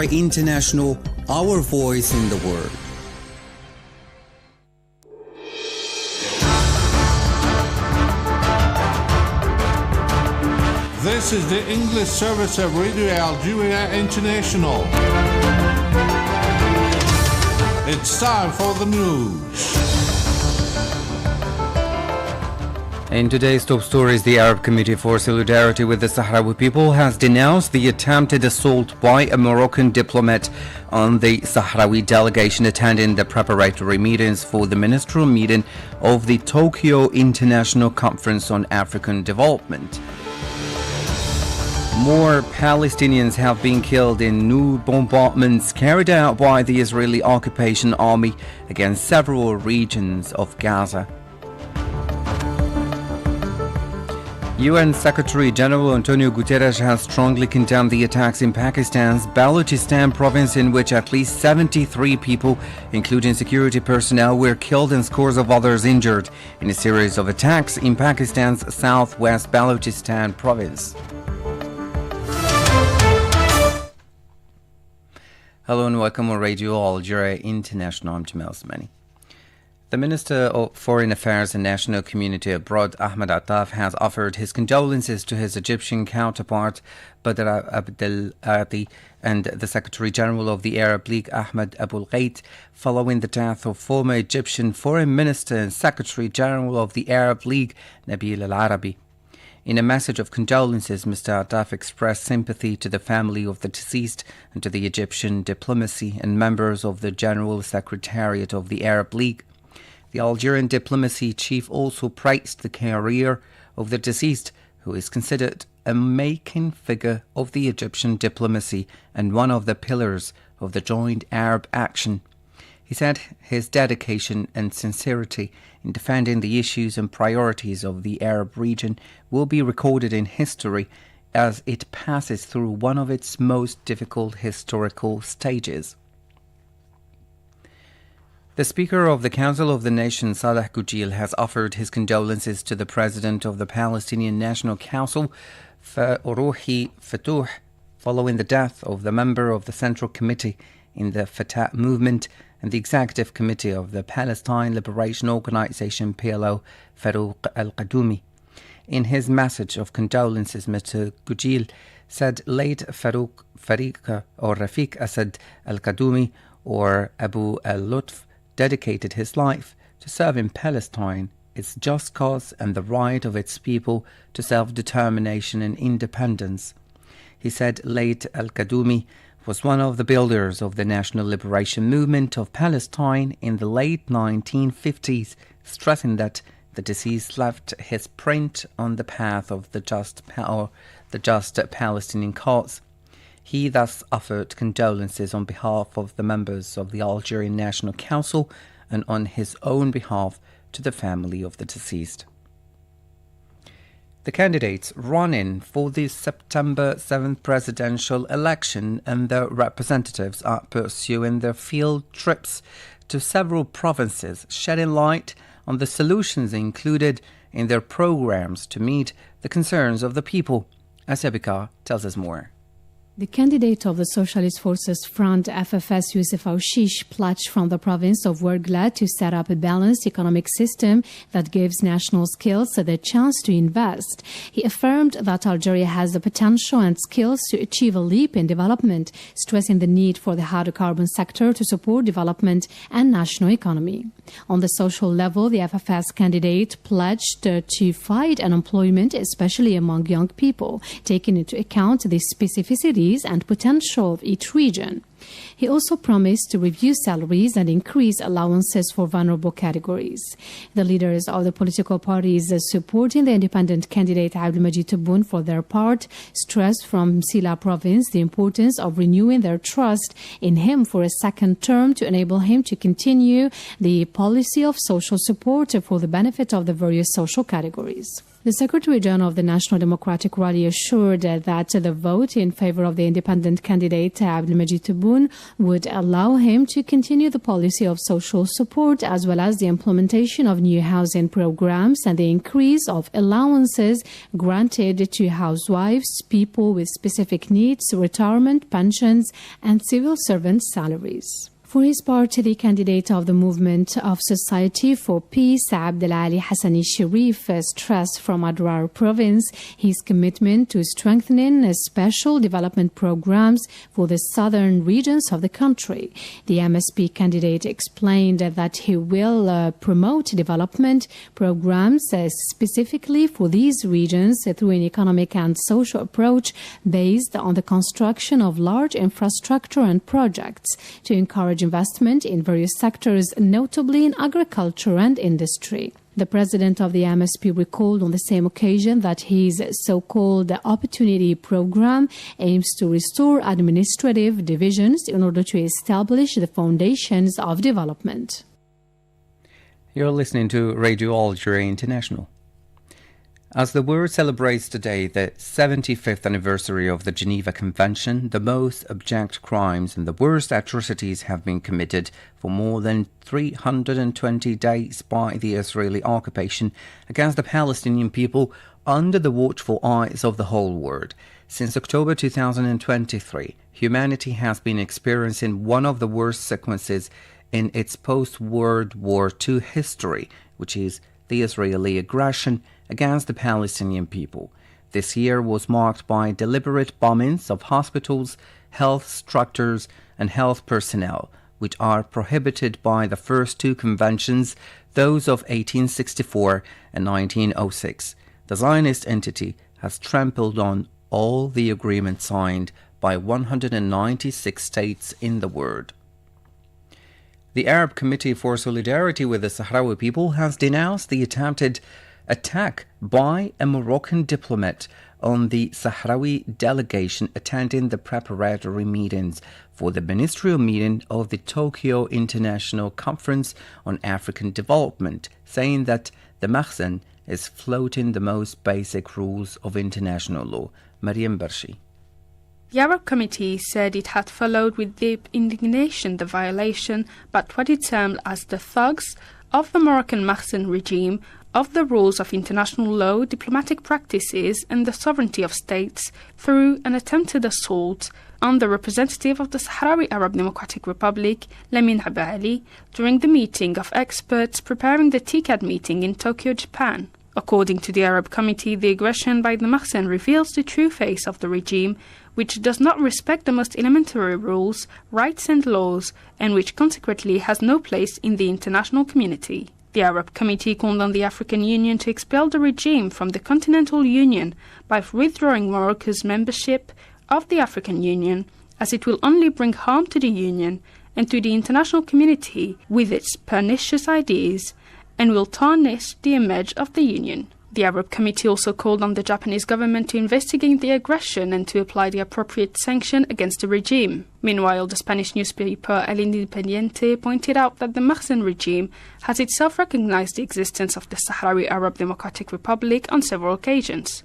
International, our voice in the world. This is the English service of Radio Algeria International. It's time for the news. In today's top stories, the Arab Committee for Solidarity with the Sahrawi people has denounced the attempted assault by a Moroccan diplomat on the Sahrawi delegation attending the preparatory meetings for the ministerial meeting of the Tokyo International Conference on African Development. More Palestinians have been killed in new bombardments carried out by the Israeli occupation army against several regions of Gaza. UN Secretary-General Antonio Guterres has strongly condemned the attacks in Pakistan's Balochistan province, in which at least 73 people, including security personnel, were killed and scores of others injured in a series of attacks in Pakistan's southwest Balochistan province. Hello and welcome on Radio Algeria International. I'm Jamal Osmani. The Minister of Foreign Affairs and National Community Abroad, Ahmed Attaf, has offered his condolences to his Egyptian counterpart, Badr Abdel Adi, and the Secretary-General of the Arab League, Ahmed Abul Ghait, following the death of former Egyptian Foreign Minister and Secretary-General of the Arab League, Nabil Al-Arabi. In a message of condolences, Mr. Attaf expressed sympathy to the family of the deceased and to the Egyptian diplomacy and members of the General Secretariat of the Arab League. The Algerian diplomacy chief also praised the career of the deceased, who is considered a making figure of the Egyptian diplomacy and one of the pillars of the joint Arab action. He said his dedication and sincerity in defending the issues and priorities of the Arab region will be recorded in history as it passes through one of its most difficult historical stages. The Speaker of the Council of the Nation, Salah Goujil, has offered his condolences to the President of the Palestinian National Council, Farouhi Fatouh, following the death of the member of the Central Committee in the Fatah movement and the Executive Committee of the Palestine Liberation Organization, PLO, Farouk al-Qadoumi. In his message of condolences, Mr. Goujil said late Rafiq Asad al-Qadoumi, or Abu al-Lutf, dedicated his life to serve in Palestine, its just cause and the right of its people to self-determination and independence. He said late al-Qadoumi was one of the builders of the National Liberation Movement of Palestine in the late 1950s, stressing that the deceased left his print on the path of the just Palestinian cause. He thus offered condolences on behalf of the members of the Algerian National Council and on his own behalf to the family of the deceased. The candidates running for the September 7th presidential election and their representatives are pursuing their field trips to several provinces, shedding light on the solutions included in their programs to meet the concerns of the people. Asabika tells us more. The candidate of the Socialist Forces Front, FFS, Youssef Aouchiche, pledged from the province of Ouargla to set up a balanced economic system that gives national skills the chance to invest. He affirmed that Algeria has the potential and skills to achieve a leap in development, stressing the need for the hydrocarbon sector to support development and national economy. On the social level, the FFS candidate pledged to fight unemployment, especially among young people, taking into account the specificities and potential of each region. He also promised to review salaries and increase allowances for vulnerable categories. The leaders of the political parties supporting the independent candidate Abdelmajid Tebboune, for their part, stressed from Sila province the importance of renewing their trust in him for a second term to enable him to continue the policy of social support for the benefit of the various social categories. The Secretary General of the National Democratic Rally assured that the vote in favor of the independent candidate Abdelmajid Tebboune would allow him to continue the policy of social support as well as the implementation of new housing programs and the increase of allowances granted to housewives, people with specific needs, retirement, pensions, and civil servant salaries. For his part, the candidate of the Movement of Society for Peace, Abdelali Hassani Sharif, stressed from Adrar province his commitment to strengthening special development programs for the southern regions of the country. The MSP candidate explained that he will promote development programs specifically for these regions through an economic and social approach based on the construction of large infrastructure and projects to encourage investment in various sectors, notably in agriculture and industry. The president of the MSP recalled on the same occasion that his so-called Opportunity Program aims to restore administrative divisions in order to establish the foundations of development. You're listening to Radio Algeria International. As the world celebrates today the 75th anniversary of the Geneva Convention, the most abject crimes and the worst atrocities have been committed for more than 320 days by the Israeli occupation against the Palestinian people under the watchful eyes of the whole world. Since October 2023, humanity has been experiencing one of the worst sequences in its post-World War II history, which is the Israeli aggression against the Palestinian people. This year was marked by deliberate bombings of hospitals, health structures, and health personnel, which are prohibited by the first two conventions, those of 1864 and 1906. The Zionist entity has trampled on all the agreements signed by 196 states in the world. The Arab Committee for Solidarity with the Sahrawi people has denounced the attempted attack by a Moroccan diplomat on the Sahrawi delegation attending the preparatory meetings for the ministerial meeting of the Tokyo International Conference on African Development, saying that the Mahsen is flouting the most basic rules of international law. Mariam Barshi. The Arab Committee said it had followed with deep indignation the violation, but what it termed as the thugs of the Moroccan Mahsen regime, of the rules of international law, diplomatic practices and the sovereignty of states through an attempted assault on the representative of the Sahrawi Arab Democratic Republic, Lamin Abali, during the meeting of experts preparing the TICAD meeting in Tokyo, Japan. According to the Arab Committee, the aggression by the Mahsen reveals the true face of the regime, which does not respect the most elementary rules, rights and laws, and which consequently has no place in the international community. The Arab Committee called on the African Union to expel the regime from the Continental Union by withdrawing Morocco's membership of the African Union, as it will only bring harm to the Union and to the international community with its pernicious ideas, and will tarnish the image of the Union. The Arab Committee also called on the Japanese government to investigate the aggression and to apply the appropriate sanction against the regime. Meanwhile, the Spanish newspaper El Independiente pointed out that the Mahsen regime has itself recognized the existence of the Sahrawi Arab Democratic Republic on several occasions.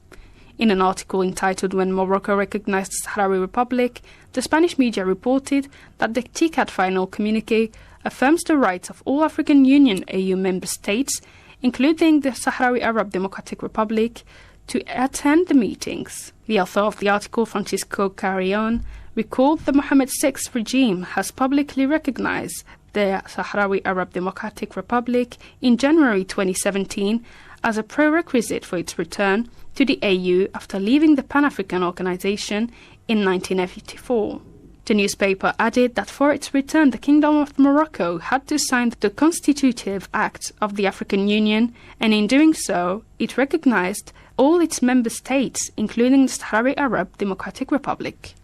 In an article entitled "When Morocco Recognized the Sahrawi Republic," the Spanish media reported that the TICAD final communique affirms the rights of all African Union AU member states, including the Sahrawi Arab Democratic Republic, to attend the meetings. The author of the article, Francisco Carrion, recalled the Mohammed VI regime has publicly recognized the Sahrawi Arab Democratic Republic in January 2017 as a prerequisite for its return to the AU after leaving the Pan-African Organization in 1984. The newspaper added that for its return, the Kingdom of Morocco had to sign the Constitutive Act of the African Union, and in doing so, it recognized all its member states, including the Sahrawi Arab Democratic Republic.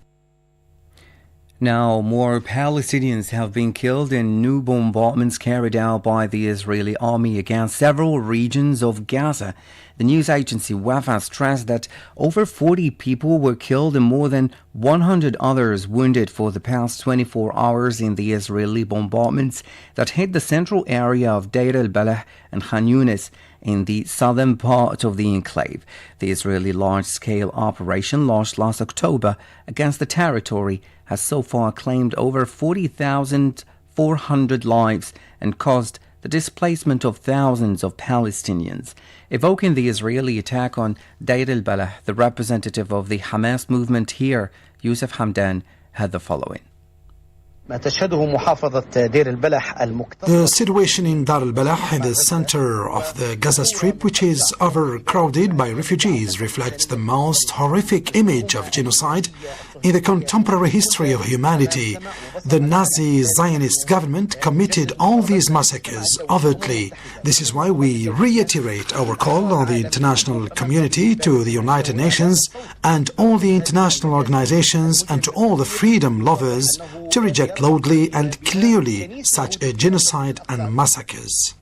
Now, more Palestinians have been killed in new bombardments carried out by the Israeli army against several regions of Gaza. The news agency Wafa stressed that over 40 people were killed and more than 100 others wounded for the past 24 hours in the Israeli bombardments that hit the central area of Deir al-Balah and Khan Yunis in the southern part of the enclave. The Israeli large-scale operation launched last October against the territory has so far claimed over 40,400 lives and caused the displacement of thousands of Palestinians. Evoking the Israeli attack on Deir al-Balah, the representative of the Hamas movement here, Youssef Hamdan, had the following. The situation in Deir al-Balah, in the center of the Gaza Strip, which is overcrowded by refugees, reflects the most horrific image of genocide in the contemporary history of humanity. The Nazi Zionist government committed all these massacres overtly. This is why we reiterate our call on the international community, to the United Nations and all the international organizations, and to all the freedom lovers, to reject loudly and clearly such a genocide and massacres.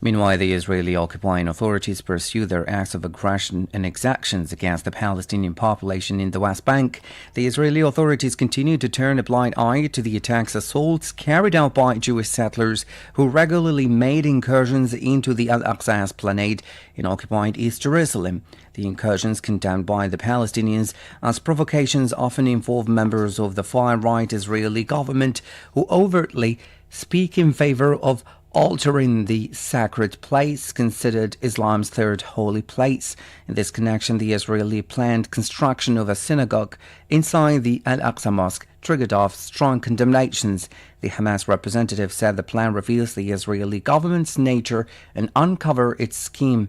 Meanwhile, the Israeli occupying authorities pursue their acts of aggression and exactions against the Palestinian population in the West Bank. The Israeli authorities continue to turn a blind eye to the assaults carried out by Jewish settlers who regularly made incursions into the Al-Aqsa Esplanade in occupied East Jerusalem. The incursions, condemned by the Palestinians as provocations, often involve members of the far-right Israeli government who overtly speak in favour of altering the sacred place, considered Islam's third holy place. In this connection, the Israeli planned construction of a synagogue inside the Al-Aqsa Mosque triggered off strong condemnations. The Hamas representative said the plan reveals the Israeli government's nature and uncover its scheme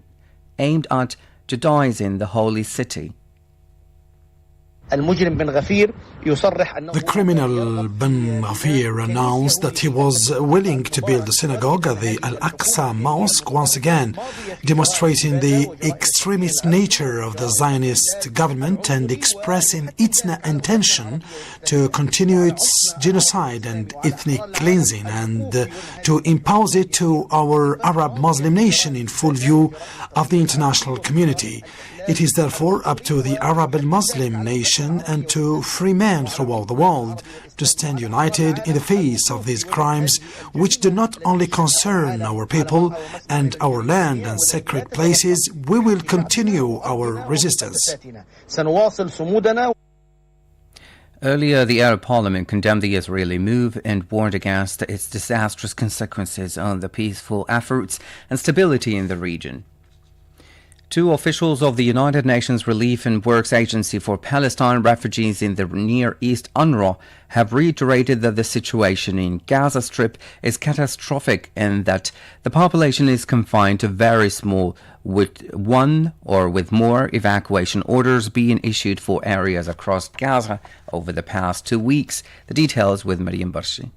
aimed at Judaizing the holy city. The criminal Ben Ghafir announced that he was willing to build a synagogue at the Al-Aqsa Mosque, once again demonstrating the extremist nature of the Zionist government and expressing its intention to continue its genocide and ethnic cleansing, and to impose it to our Arab Muslim nation in full view of the international community. It is therefore up to the Arab and Muslim nation and to free men throughout the world to stand united in the face of these crimes, which do not only concern our people and our land and sacred places. We will continue our resistance. Earlier, the Arab Parliament condemned the Israeli move and warned against its disastrous consequences on the peaceful efforts and stability in the region. Two officials of the United Nations Relief and Works Agency for Palestine refugees in the Near East, UNRWA, have reiterated that the situation in Gaza Strip is catastrophic and that the population is confined to very small, with one or with more evacuation orders being issued for areas across Gaza over the past 2 weeks. The details with Mariam Barshi.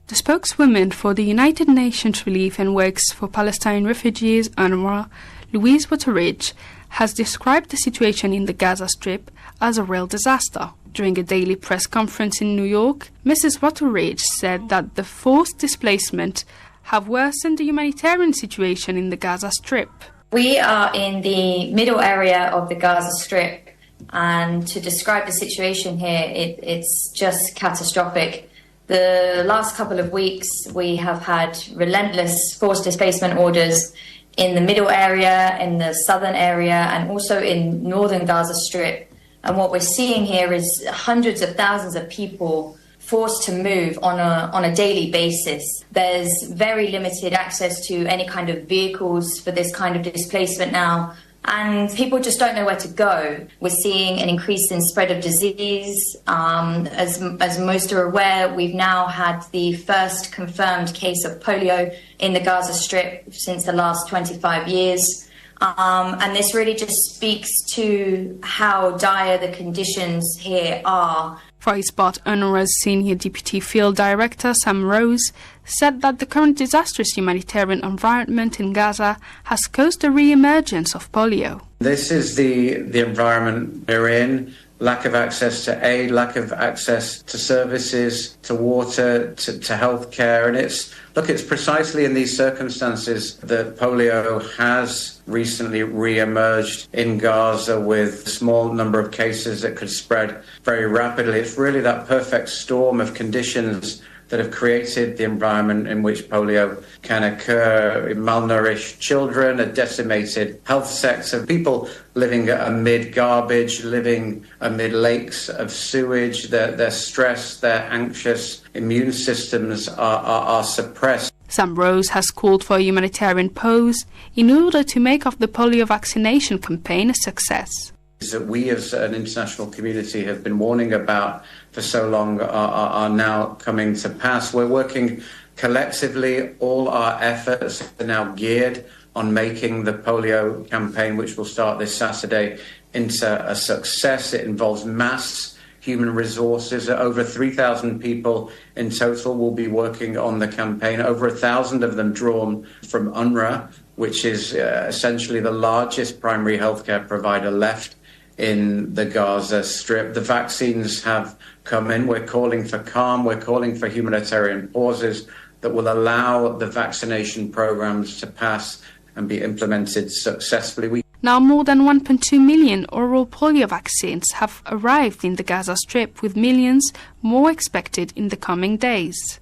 The spokeswoman for the United Nations Relief and Works for Palestine Refugees, UNRWA, Louise Wateridge, has described the situation in the Gaza Strip as a real disaster. During a daily press conference in New York, Mrs. Wateridge said that the forced displacement have worsened the humanitarian situation in the Gaza Strip. We are in the middle area of the Gaza Strip, and to describe the situation here, it's just catastrophic. The last couple of weeks, we have had relentless forced displacement orders in the middle area, in the southern area, and also in northern Gaza Strip. And what we're seeing here is hundreds of thousands of people forced to move on a daily basis. There's very limited access to any kind of vehicles for this kind of displacement now, and people just don't know where to go. We're seeing an increase in spread of disease. As most are aware, we've now had the first confirmed case of polio in the Gaza Strip since the last 25 years. And this really just speaks to how dire the conditions here are. For his part, UNRWA's Senior Deputy Field Director Sam Rose said that the current disastrous humanitarian environment in Gaza has caused the re-emergence of polio. This is the environment we're in. Lack of access to aid, lack of access to services, to water, to healthcare. And it's precisely in these circumstances that polio has recently re-emerged in Gaza with a small number of cases that could spread very rapidly. It's really that perfect storm of conditions that have created the environment in which polio can occur. Malnourished children, a decimated health sector, people living amid garbage, living amid lakes of sewage. They're stressed, they're anxious, immune systems are suppressed. Sam Rose has called for a humanitarian pause in order to make of the polio vaccination campaign a success. That we as an international community have been warning about for so long are now coming to pass. We're working collectively. All our efforts are now geared on making the polio campaign, which will start this Saturday, into a success. It involves mass human resources. Over 3,000 people in total will be working on the campaign, over 1,000 of them drawn from UNRWA, which is essentially the largest primary healthcare provider left in the Gaza Strip. The vaccines have come in. We're calling for calm. We're calling for humanitarian pauses that will allow the vaccination programs to pass and be implemented successfully. Now more than 1.2 million oral polio vaccines have arrived in the Gaza Strip, with millions more expected in the coming days.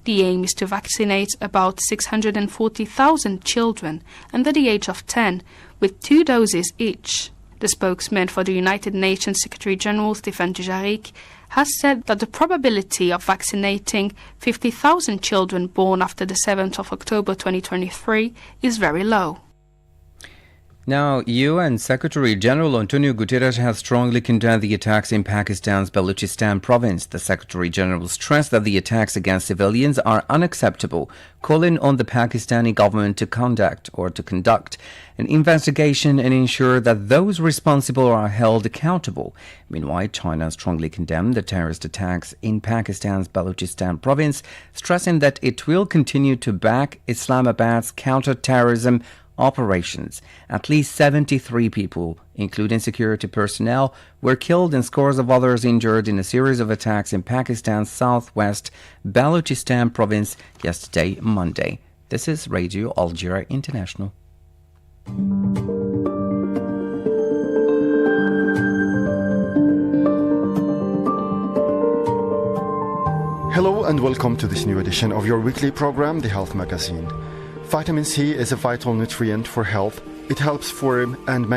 The aim is to vaccinate about 640,000 children under the age of 10 with 2 doses each. The spokesman for the United Nations Secretary-General, Stéphane Dujarric, has said that the probability of vaccinating 50,000 children born after the 7th of October 2023 is very low. Now, UN Secretary-General Antonio Guterres has strongly condemned the attacks in Pakistan's Balochistan province. The Secretary-General stressed that the attacks against civilians are unacceptable, calling on the Pakistani government to conduct an investigation and ensure that those responsible are held accountable. Meanwhile, China strongly condemned the terrorist attacks in Pakistan's Balochistan province, stressing that it will continue to back Islamabad's counter-terrorism operations. At least 73 people, including security personnel, were killed and scores of others injured in a series of attacks in Pakistan's southwest Balochistan province yesterday, Monday. This is Radio Aljazeera International. Hello and welcome to this new edition of your weekly program, The Health Magazine. Vitamin C is a vital nutrient for health. It helps form and maintain